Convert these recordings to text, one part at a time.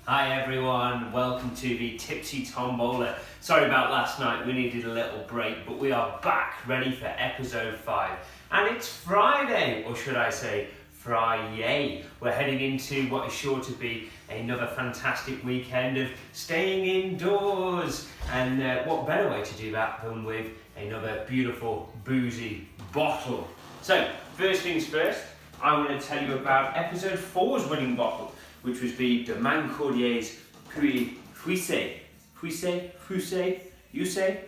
Hi everyone, welcome to the Tipsy Tombola. Sorry about last night, we needed a little break, but we are back ready for episode 5. And it's Friday, or should I say Friday. We're heading into what is sure to be another fantastic weekend of staying indoors. And what better way to do that than with another beautiful boozy bottle. So, first things first, I want to tell you about episode 4's winning bottle, which was the Man Cordier's Puissé. You say?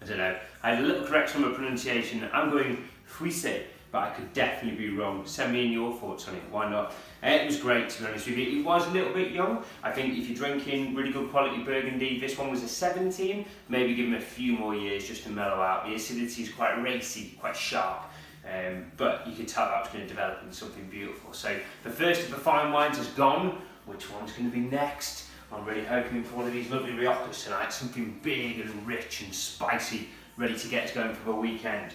I don't know. I had a little correction on my pronunciation. I'm going Puissé, but I could definitely be wrong. Send me in your thoughts on it, why not? It was great, to be honest with you. It was a little bit young. I think if you're drinking really good quality Burgundy, this one was a 17. Maybe give them a few more years just to mellow out. The acidity is quite racy, quite sharp. But you could tell that was going to develop into something beautiful. So the first of the fine wines is gone. Which one's going to be next? I'm really hoping for one of these lovely Riocas tonight. Something big and rich and spicy, ready to get us going for the weekend.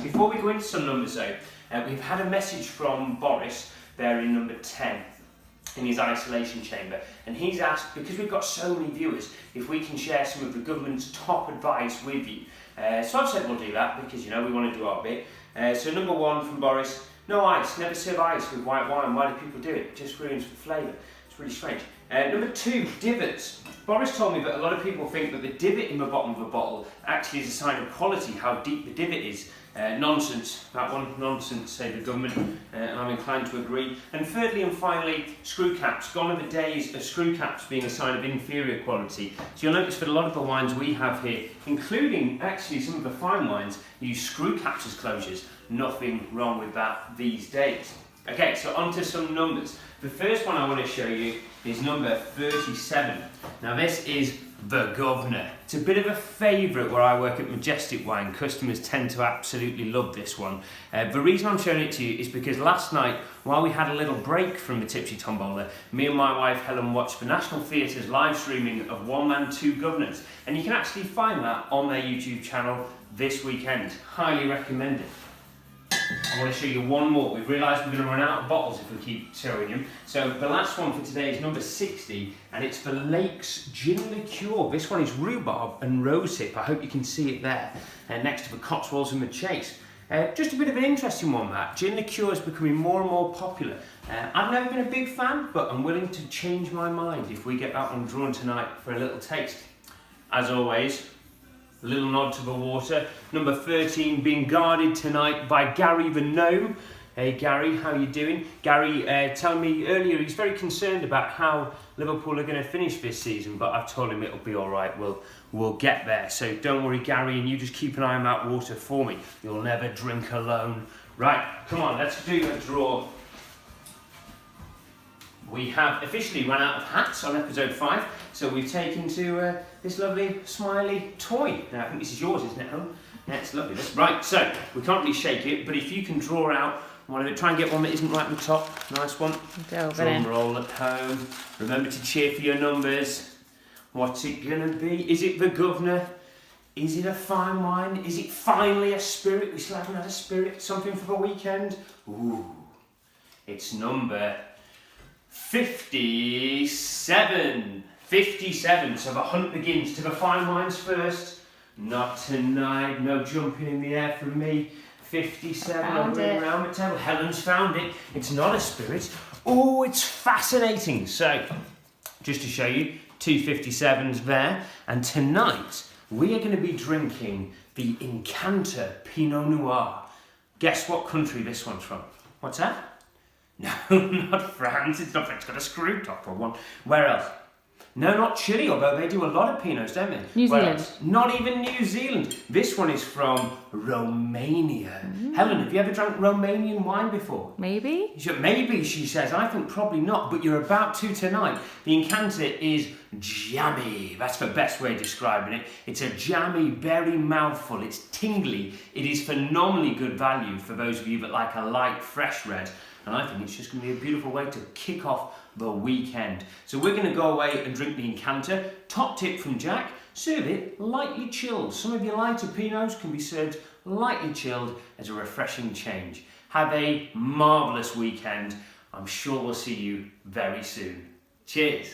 Before we go into some numbers though, we've had a message from Boris there in number 10 in his isolation chamber, and he's asked, because we've got so many viewers, if we can share some of the government's top advice with you. So I've said we'll do that because we want to do our bit. So number 1 from Boris, no ice, never serve ice with white wine. Why do people do it? It just ruins the flavour. It's really strange. Number 2, divots. Boris told me that a lot of people think that the divot in the bottom of a bottle actually is a sign of quality, how deep the divot is. Nonsense, that one, nonsense, say the government, and I'm inclined to agree. And thirdly and finally, screw caps. Gone are the days of screw caps being a sign of inferior quality. So you'll notice that a lot of the wines we have here, including actually some of the fine wines, use screw caps as closures. Nothing wrong with that these days. Okay, so on to some numbers. The first one I want to show you is number 37. Now this is the Governor. It's a bit of a favourite where I work at Majestic Wine. Customers tend to absolutely love this one. The reason I'm showing it to you is because last night, while we had a little break from the Tipsy Tombola, me and my wife Helen watched the National Theatre's live streaming of One Man, Two Governors. And you can actually find that on their YouTube channel this weekend. Highly recommend it. I want to show you one more. We've realised we're going to run out of bottles if we keep showing them. So the last one for today is number 60, and it's the Lakes Gin Liqueur. This one is rhubarb and rosehip. I hope you can see it there, next to the Cotswolds and the Chase. Just a bit of an interesting one, that. Gin liqueur is becoming more and more popular. I've never been a big fan, but I'm willing to change my mind if we get that one drawn tonight for a little taste. As always, a little nod to the water. Number 13 being guarded tonight by Gary the Gnome. Hey Gary, how you doing? Gary told me earlier he's very concerned about how Liverpool are going to finish this season, but I've told him it'll be all right. We'll get there. So don't worry, Gary, and you just keep an eye on that water for me. You'll never drink alone. Right, come on, let's do a draw. We have officially run out of hats on episode 5, so we've taken to this lovely smiley toy. Now, I think this is yours, isn't it, hon? Yeah, it's lovely. Right, so we can't really shake it, but if you can draw out one of it, try and get one that isn't right on the top. Nice one. Drum roll at home. Remember to cheer for your numbers. What's it gonna be? Is it the Governor? Is it a fine wine? Is it finally a spirit? We still haven't had a spirit. Something for the weekend? Ooh, it's number 57. 57. So the hunt begins. To the fine wines first. Not tonight. No jumping in the air from me. 57. I'm running around the table. Helen's found it. It's not a spirit. Oh, it's fascinating. So, just to show you, 2 57s there. And tonight, we are going to be drinking the Incanter Pinot Noir. Guess what country this one's from? What's that? No, not France. It's not France. It's got a screw top or one. Where else? No, not Chile, although they do a lot of Pinots, don't they? New Zealand. Not even New Zealand. This one is from Romania. Helen, have you ever drank Romanian wine before? Maybe. Maybe, she says. I think probably not, but you're about to tonight. The Incanter is jammy. That's the best way of describing it. It's a jammy berry mouthful. It's tingly. It is phenomenally good value for those of you that like a light, fresh red. And I think it's just going to be a beautiful way to kick off the weekend. So we're going to go away and drink the Incanter. Top tip from Jack, serve it lightly chilled. Some of your lighter Pinots can be served lightly chilled as a refreshing change. Have a marvellous weekend. I'm sure we'll see you very soon. Cheers.